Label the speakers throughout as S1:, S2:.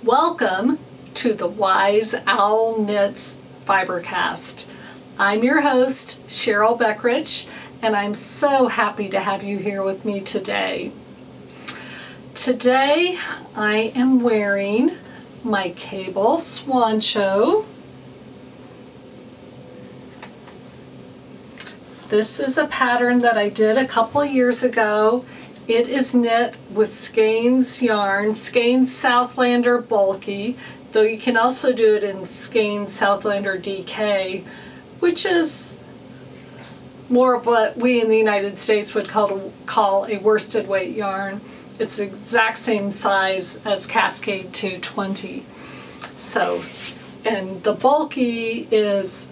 S1: Welcome to the Wise Owl Knits Fibercast. I'm your host, Cheryl Beckrich, and I'm so happy to have you here with me today. Today I am wearing my cable Swoncho. This is a pattern that I did a couple years ago. It is knit with Skeins yarn, Skeins Southlander Bulky, though you can also do it in Skeins Southlander DK, which is more of what we in the United States would call a worsted weight yarn. It's the exact same size as Cascade 220. So, and the bulky is,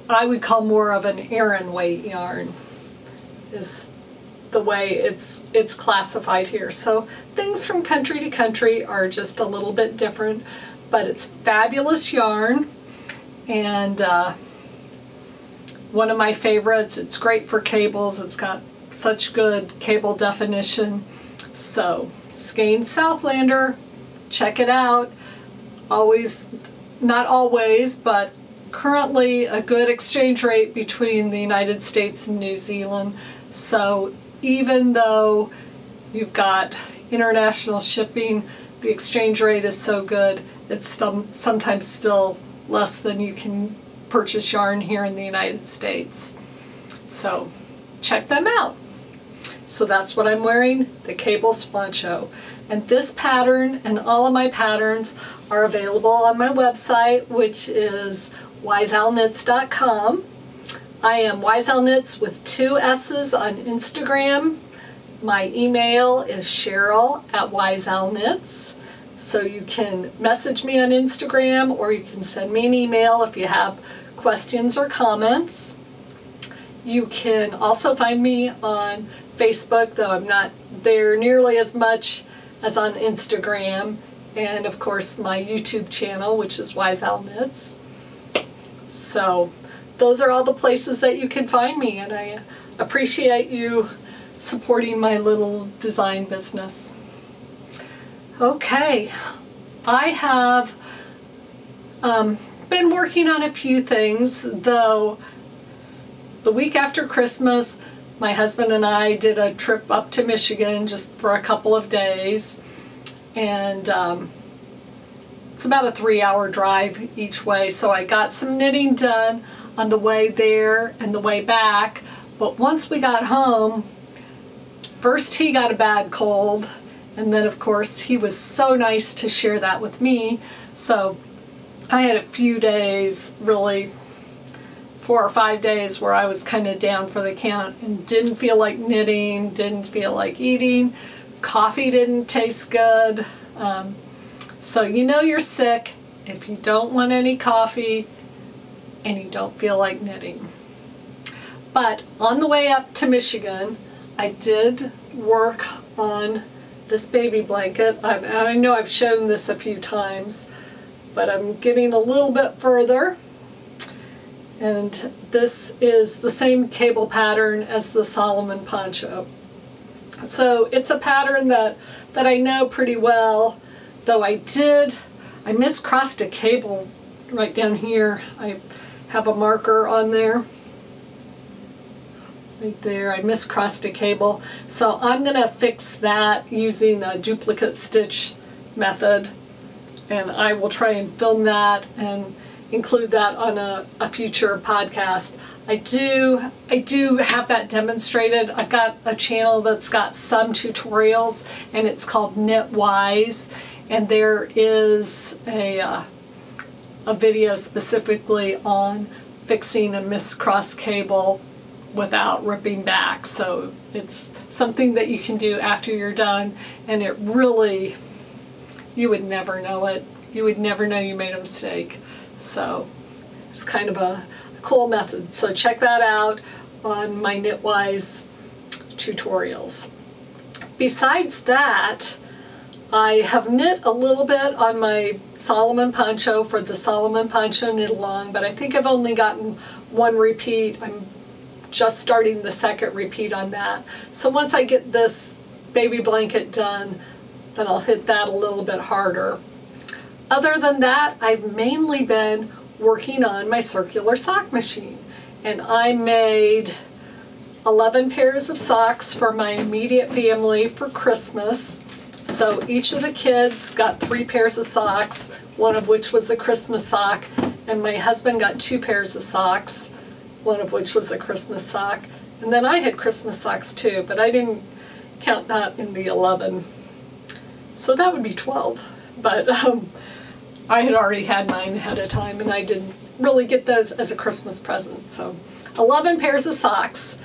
S1: I would call more of an Aran weight yarn, is the way it's classified here. So things from country to country are just a little bit different, but it's fabulous yarn, and one of my favorites. It's great for cables. It's got such good cable definition. So Skeins Southlander, check it out. Always, not always, but currently a good exchange rate between the United States and New Zealand. So even though you've got international shipping, the exchange rate is so good, it's sometimes still less than you can purchase yarn here in the United States. So check them out. So that's what I'm wearing, the cable Swoncho. And this pattern and all of my patterns are available on my website, which is wiseowlknits.com. I am Wise Owl Knits with 2 S's on Instagram. My email is cheryl@wiseowlknits. So you can message me on Instagram, or you can send me an email if you have questions or comments. You can also find me on Facebook, though I'm not there nearly as much as on Instagram. And of course my YouTube channel, which is Wise Owl Knits. So those are all the places that you can find me, and I appreciate you supporting my little design business. Okay, I have been working on a few things, though. The week after Christmas, my husband and I did a trip up to Michigan just for a couple of days, and it's about a 3-hour drive each way, so I got some knitting done on the way there and the way back. But once we got home, first he got a bad cold, and then of course he was so nice to share that with me. So I had a few days, really 4 or 5 days, where I was kind of down for the count and didn't feel like knitting, didn't feel like eating. Coffee didn't taste good. So you know you're sick if you don't want any coffee and you don't feel like knitting. But on the way up to Michigan, I did work on this baby blanket. I know I've shown this a few times, but I'm getting a little bit further. And this is the same cable pattern as the Solomon Poncho. So it's a pattern that I know pretty well, though I miscrossed a cable right down here. I have a marker on there. Right there, I miscrossed a cable. So I'm going to fix that using a duplicate stitch method, and I will try and film that and include that on a future podcast. I do have that demonstrated. I've got a channel that's got some tutorials, and it's called Knit Wise, and there is a video specifically on fixing a miscrossed cable without ripping back. So it's something that you can do after you're done, and it really, you would never know it. You would never know you made a mistake. So it's kind of a cool method. So check that out on my Knitwise tutorials. Besides that, I have knit a little bit on my Solomon Poncho for the Solomon Poncho Knit Along, but I think I've only gotten 1 repeat. I'm just starting the 2nd repeat on that. So once I get this baby blanket done, then I'll hit that a little bit harder. Other than that, I've mainly been working on my circular sock machine. And I made 11 pairs of socks for my immediate family for Christmas. So each of the kids got 3 pairs of socks, one of which was a Christmas sock, and my husband got 2 pairs of socks, one of which was a Christmas sock. And then I had Christmas socks too, but I didn't count that in the 11. So that would be 12. But I had already had mine ahead of time, and I didn't really get those as a Christmas present. So 11 pairs of socks.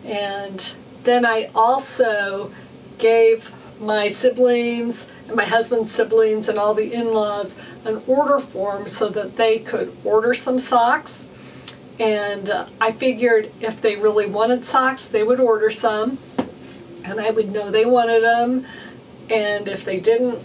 S1: And then I also gave my siblings and my husband's siblings and all the in-laws an order form so that they could order some socks. And I figured if they really wanted socks, they would order some, and I would know they wanted them. And if they didn't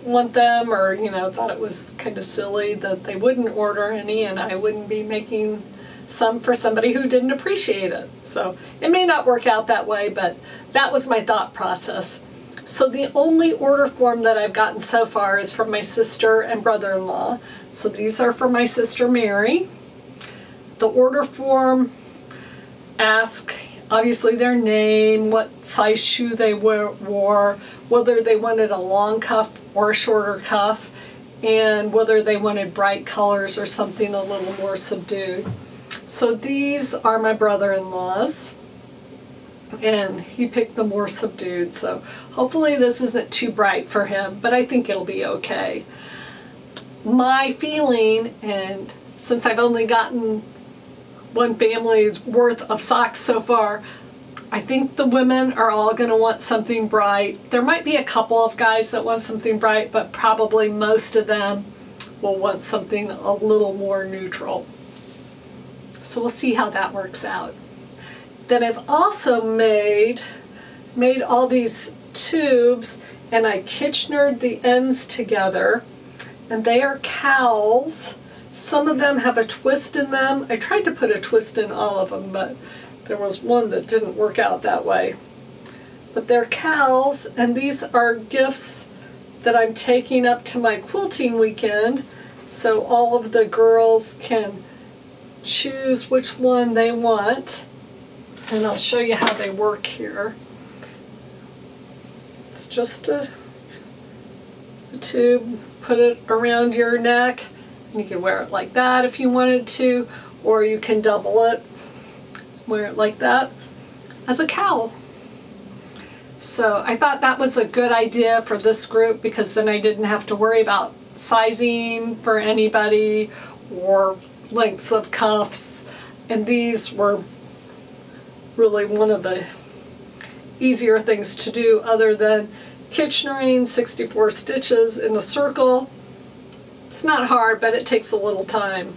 S1: want them, or thought it was kind of silly, that they wouldn't order any, and I wouldn't be making some for somebody who didn't appreciate it. So it may not work out that way, but that was my thought process. So the only order form that I've gotten so far is from my sister and brother-in-law. So these are for my sister Mary. The order form asks obviously their name, what size shoe they wore, whether they wanted a long cuff or a shorter cuff, and whether they wanted bright colors or something a little more subdued. So these are my brother-in-law's, and he picked the more subdued, so hopefully this isn't too bright for him, but I think it'll be okay. My feeling, and since I've only gotten one family's worth of socks so far, I think the women are all going to want something bright. There might be a couple of guys that want something bright, but probably most of them will want something a little more neutral. So we'll see how that works out. Then I've also made all these tubes, and I Kitchenered the ends together, and they are KALs. Some of them have a twist in them. I tried to put a twist in all of them, but there was one that didn't work out that way. But they're KALs, and these are gifts that I'm taking up to my quilting weekend, so all of the girls can choose which one they want. And I'll show you how they work here. It's just a tube, put it around your neck, and you can wear it like that if you wanted to, or you can double it, wear it like that as a KAL. So I thought that was a good idea for this group, because then I didn't have to worry about sizing for anybody or lengths of cuffs, and these were really one of the easier things to do, other than Kitchenering 64 stitches in a circle. It's not hard, but it takes a little time.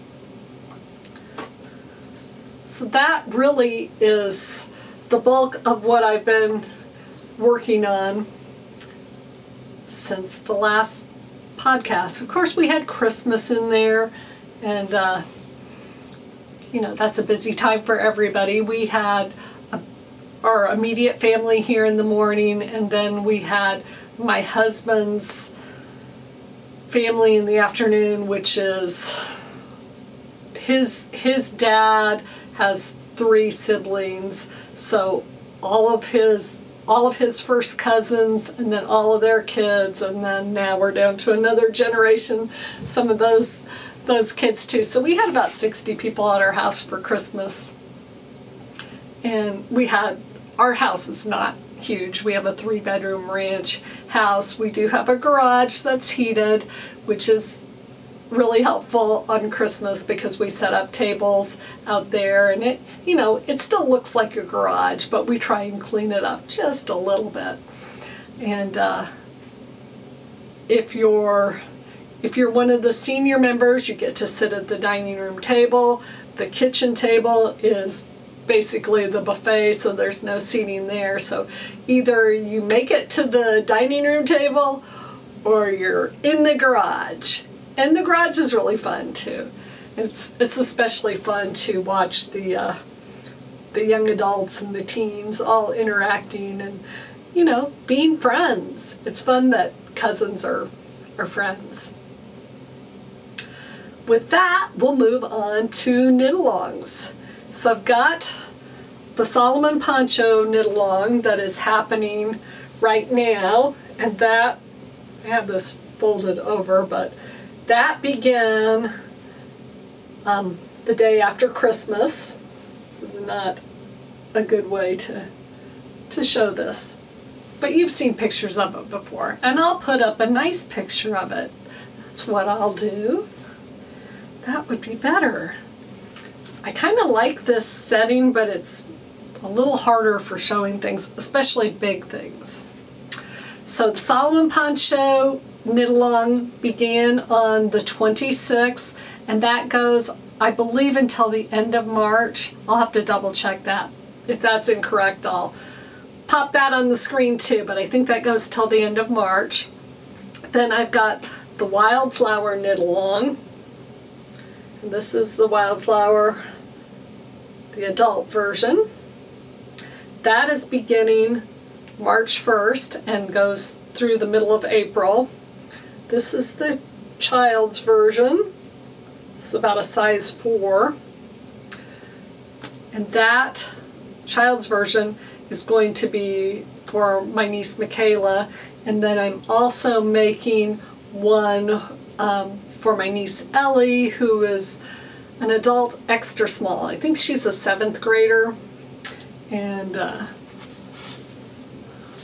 S1: So that really is the bulk of what I've been working on since the last podcast. Of course, we had Christmas in there, and that's a busy time for everybody. We had our immediate family here in the morning, and then we had my husband's family in the afternoon, which is his dad has 3 siblings, so all of his first cousins, and then all of their kids, and then now we're down to another generation, some of those kids too. So we had about 60 people at our house for Christmas. And our house is not huge. We have a 3-bedroom ranch house. We do have a garage that's heated, which is really helpful on Christmas, because we set up tables out there, and it still looks like a garage, but we try and clean it up just a little bit. And if you're one of the senior members, you get to sit at the dining room table. The kitchen table is basically the buffet, so there's no seating there. So either you make it to the dining room table, or you're in the garage. And the garage is really fun too. It's especially fun to watch the young adults and the teens all interacting, and you know, being friends. It's fun that cousins are friends. With that, we'll move on to knit-alongs. So I've got the Solomon Poncho knit-along that is happening right now, and that, I have this folded over, but that began the day after Christmas. This is not a good way to show this, but you've seen pictures of it before, and I'll put up a nice picture of it. That's what I'll do. That would be better. I kind of like this setting, but it's a little harder for showing things, especially big things. So the Solomon Poncho knit-along began on the 26th, and that goes, I believe, until the end of March. I'll have to double check that. If that's incorrect, I'll pop that on the screen too, but I think that goes till the end of March. Then I've got the Wildflower knit-along. And this is the Wildflower, the adult version. That is beginning March 1st and goes through the middle of April. This is the child's version. It's about a size 4. And that child's version is going to be for my niece Michaela, and then I'm also making one for my niece Ellie, who is an adult extra small. I think she's a 7th grader, and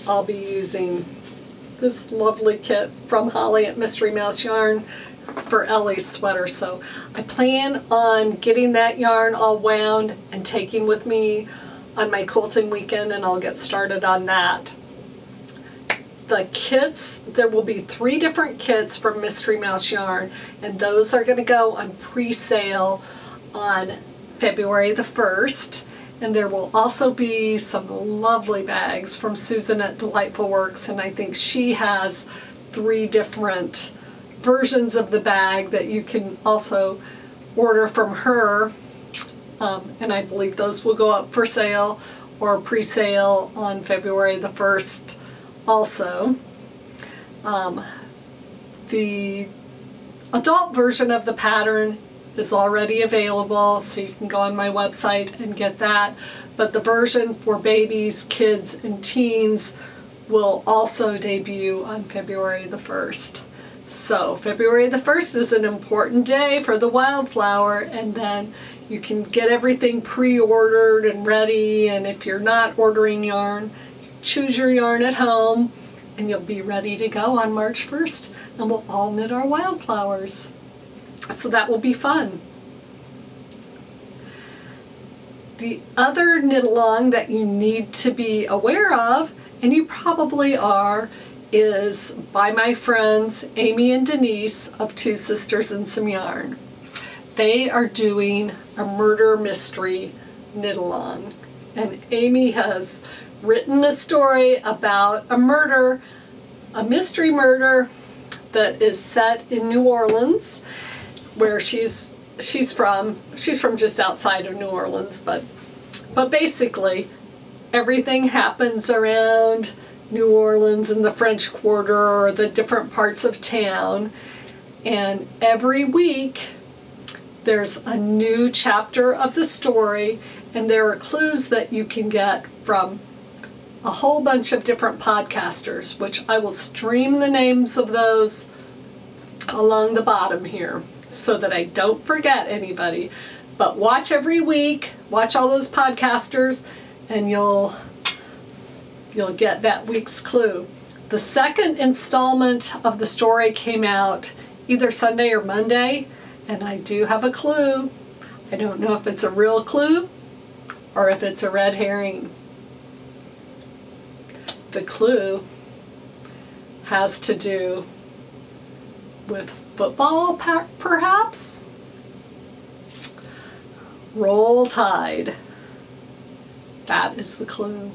S1: I'll be using this lovely kit from Holly at Mystery Mouse Yarn for Ellie's sweater. So I plan on getting that yarn all wound and taking with me on my quilting weekend, and I'll get started on that. The kits, there will be 3 different kits from Mystery Mouse Yarn, and those are going to go on pre-sale on February the 1st. And there will also be some lovely bags from Susan at Delightful Works, and I think she has 3 different versions of the bag that you can also order from her. And I believe those will go up for sale or pre-sale on February the 1st also. The adult version of the pattern is already available, so you can go on my website and get that. But the version for babies, kids, and teens will also debut on February the 1st. So February the 1st is an important day for the Wildflower, and then you can get everything pre-ordered and ready, and if you're not ordering yarn, choose your yarn at home, and you'll be ready to go on March 1st, and we'll all knit our wildflowers. So that will be fun. The other knit-along that you need to be aware of, and you probably are, is by my friends Amy and Denise of Two Sisters and Some Yarn. They are doing a murder mystery knit-along, and Amy has written a story about a murder, a mystery murder that is set in New Orleans, where she's from just outside of New Orleans, but basically everything happens around New Orleans and the French Quarter or the different parts of town, and every week there's a new chapter of the story, and there are clues that you can get from a whole bunch of different podcasters, which I will stream the names of those along the bottom here so that I don't forget anybody. But watch every week, watch all those podcasters, and you'll get that week's clue. The second installment of the story came out either Sunday or Monday, and I do have a clue. I don't know if it's a real clue or if it's a red herring. The clue has to do with football, perhaps? Roll Tide. That is the clue.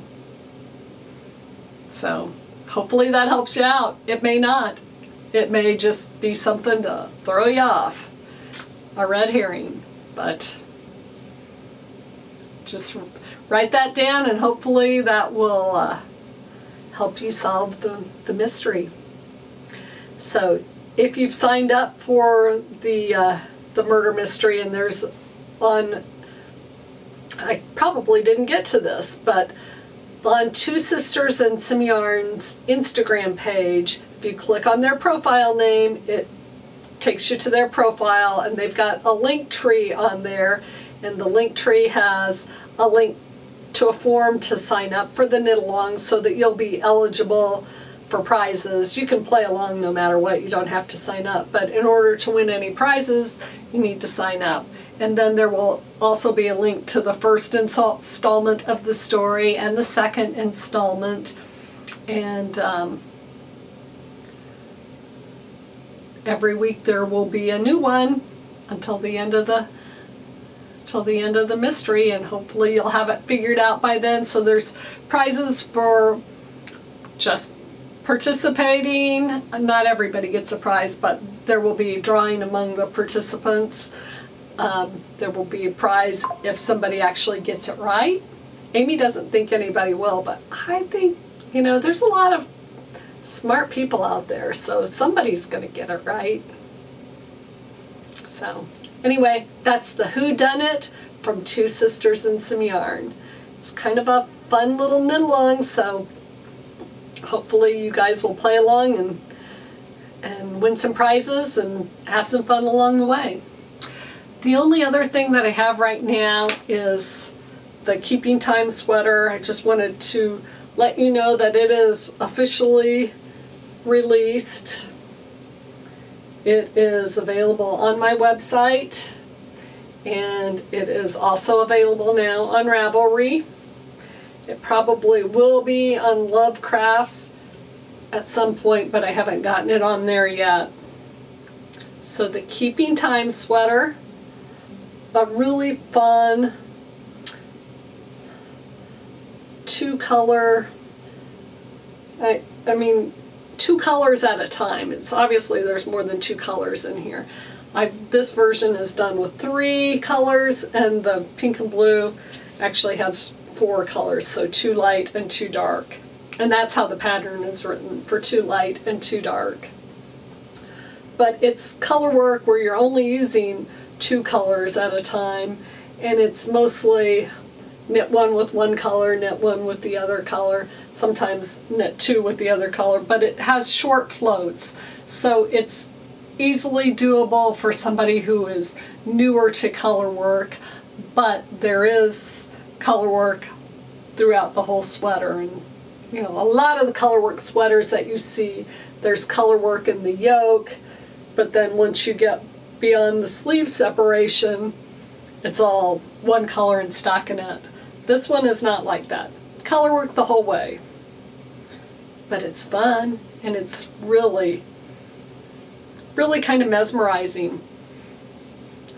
S1: So hopefully that helps you out. It may not. It may just be something to throw you off. A red herring. But just write that down, and hopefully that will help you solve the mystery. So if you've signed up for the murder mystery, and there's on, I probably didn't get to this, but on Two Sisters and Some Yarn's Instagram page, if you click on their profile name, it takes you to their profile, and they've got a link tree on there, and the link tree has a link to a form to sign up for the knit along so that you'll be eligible for prizes. You can play along no matter what, you don't have to sign up, but in order to win any prizes you need to sign up. And then there will also be a link to the first installment of the story and the second installment, and every week there will be a new one until the end of the mystery, and hopefully you'll have it figured out by then. So there's prizes for just participating. Not everybody gets a prize, but there will be drawing among the participants. There will be a prize if somebody actually gets it right. Amy doesn't think anybody will, but I think, you know, there's a lot of smart people out there, so somebody's going to get it right. So anyway, that's the whodunit from Two Sisters and Some Yarn. It's kind of a fun little knit along, so hopefully you guys will play along and win some prizes and have some fun along the way. The only other thing that I have right now is the Keeping Time sweater. I just wanted to let you know that it is officially released. It is available on my website, and it is also available now on Ravelry. It probably will be on Lovecrafts at some point, but I haven't gotten it on there yet. So the Keeping Time sweater, a really fun two-color, I mean, 2 colors at a time. It's obviously there's more than 2 colors in here. This version is done with 3 colors, and the pink and blue actually has 4 colors, so 2 light and 2 dark. And that's how the pattern is written, for 2 light and 2 dark. But it's color work where you're only using 2 colors at a time, and it's mostly knit one with one color, knit one with the other color, sometimes knit 2 with the other color, but it has short floats, so it's easily doable for somebody who is newer to color work, but there is color work throughout the whole sweater. And you know, a lot of the color work sweaters that you see, there's color work in the yoke, but then once you get beyond the sleeve separation, it's all one color and stockinette. This one is not like that. Color work the whole way. But it's fun, and it's really, really kind of mesmerizing.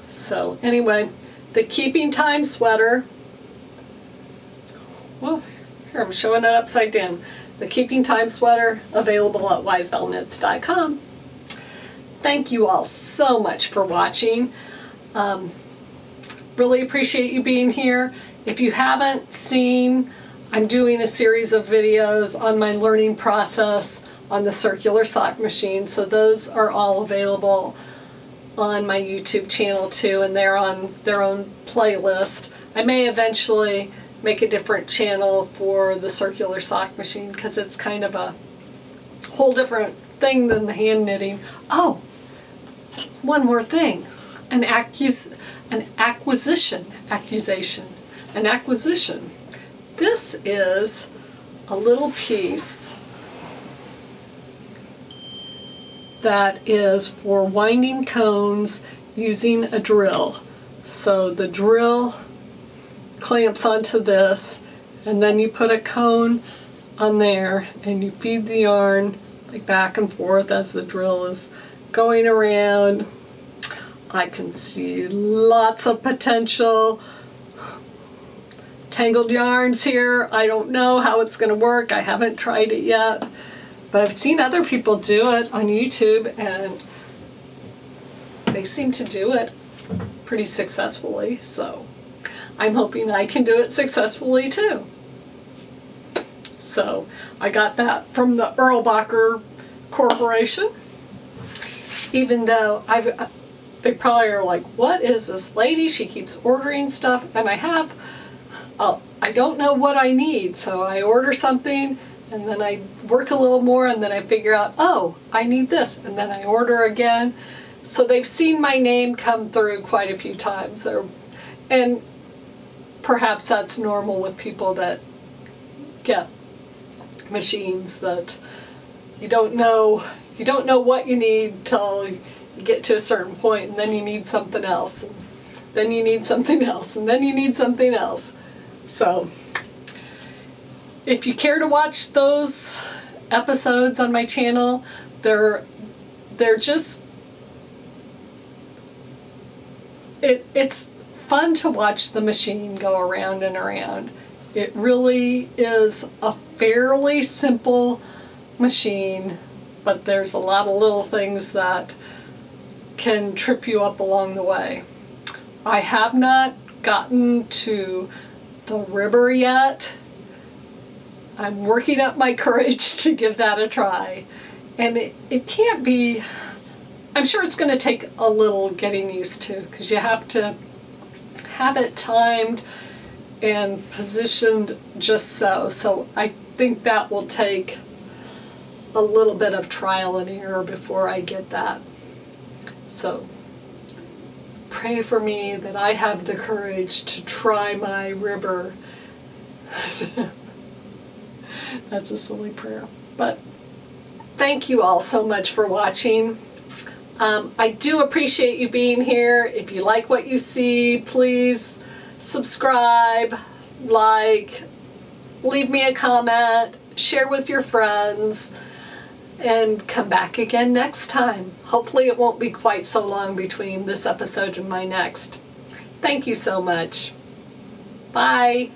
S1: So anyway, the Keeping Time sweater. Well, here I'm showing it upside down. The Keeping Time sweater, available at wiseowlknits.com. Thank you all so much for watching. Really appreciate you being here. If you haven't seen, I'm doing a series of videos on my learning process on the circular sock machine, so those are all available on my YouTube channel too, and they're on their own playlist. I may eventually make a different channel for the circular sock machine because it's kind of a whole different thing than the hand knitting. Oh, one more thing. An acquisition. This is a little piece that is for winding cones using a drill. So the drill clamps onto this, and then you put a cone on there and you feed the yarn like back and forth as the drill is going around. I can see lots of potential tangled yarns here. I don't know how it's going to work. I haven't tried it yet, but I've seen other people do it on YouTube, and they seem to do it pretty successfully, so I'm hoping I can do it successfully too. So I got that from the Erlbacher Corporation. Even though they probably are like, what is this lady? She keeps ordering stuff. And I don't know what I need. So I order something and then I work a little more and then I figure out, oh, I need this. And then I order again. So they've seen my name come through quite a few times. And perhaps that's normal with people that get machines, that you don't know what you need till you get to a certain point, and then you need something else, and then you need something else, and then you need something else. So if you care to watch those episodes on my channel, they're just it's fun to watch the machine go around and around. It really is a fairly simple machine, but there's a lot of little things that can trip you up along the way. I have not gotten to the ribber yet. I'm working up my courage to give that a try. And it can't be, I'm sure it's going to take a little getting used to, because you have to have it timed and positioned just so. So I think that will take a little bit of trial and error before I get that. So pray for me that I have the courage to try my ribber. That's a silly prayer. But thank you all so much for watching. I do appreciate you being here. If you like what you see, please subscribe, like, leave me a comment, share with your friends, and come back again next time. Hopefully it won't be quite so long between this episode and my next. Thank you so much. Bye.